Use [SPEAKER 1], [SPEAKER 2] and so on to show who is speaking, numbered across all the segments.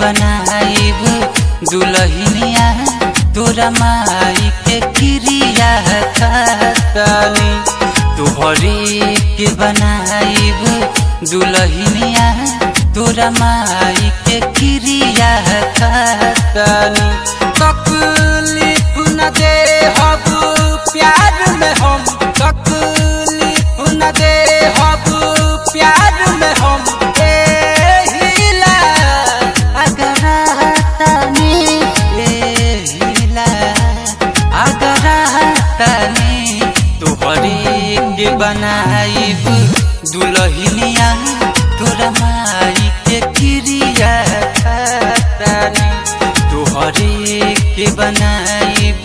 [SPEAKER 1] बनाइब दुल्हनिया तोरा माई के क्रिया खातानी तोहरे के बनाइब दुल्हनिया तोरा माई के क्रिया खातानी तकलीफ न दे हब प्यार में हम तकलीफ न दे हब प्यार में हम बनाइब दुल्हनिया तोरा माई के क्रिया खातानी तोहरे के बनाइब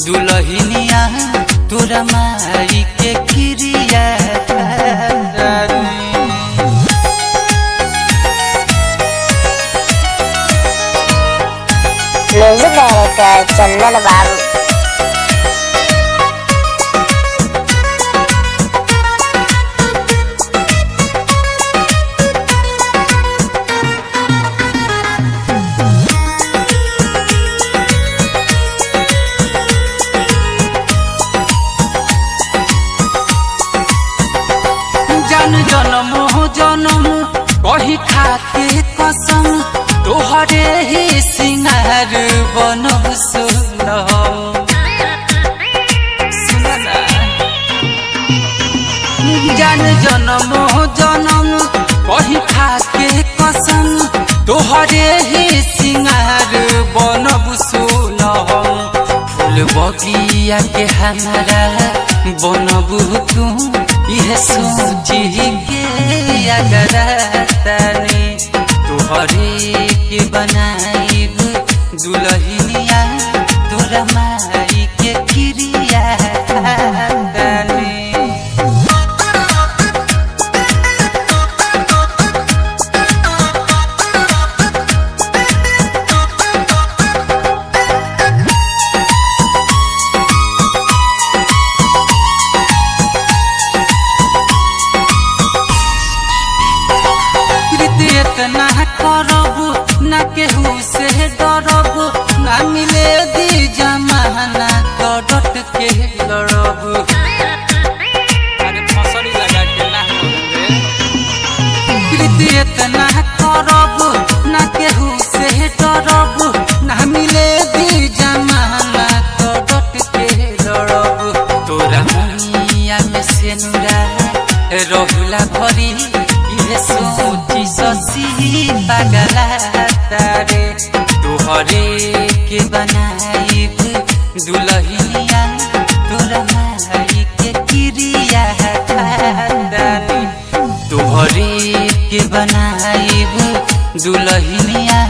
[SPEAKER 1] दुल्हनिया तोरा माई के क्रिया खातानी।
[SPEAKER 2] म्यूजिक डायरेक्टर चंदन बाबू।
[SPEAKER 1] जन्म हो जन्म कही खाके कसम तोहरे ही सिंगार बनब जान जन्म हो जन्म कही खाके कसम तोहरे ही सिंगार बनब फूल बगिया के हमारा बनब तू यह सोची के अगरतनी तोहरे के बनाइब दुल्हनिया तोरा माई के क्रिया खातानी। इतना करब न केहू से डरब न मिले दी जमाना डट के लड़ब इतना करब न केहू से डरब न मिले दी जमाना डट के लड़ब तोरा मुनिया में सेनुरा रहुला भरी सोची ससी पगला तारे तोहरे के बनाइब दुल्हनिया तोरा माई के क्रिया खातानी तोहरे के बनाइब दुल्हनिया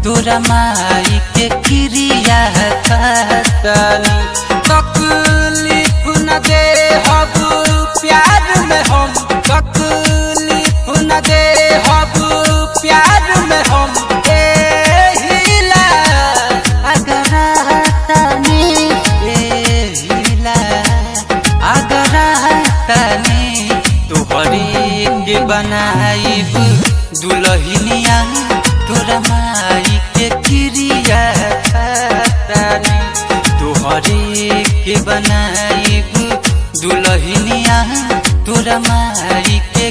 [SPEAKER 1] तोरा माई के क्रिया खातानी तकलीफ न दे हब प्यार में हम तकलीफ न दे हब प्यार में हम तोहरे के बनाइब दुल्हनिया तोरा माई के क्रिया खातानी तोहरे के बनाइब दुल्हनिया तोरा माई के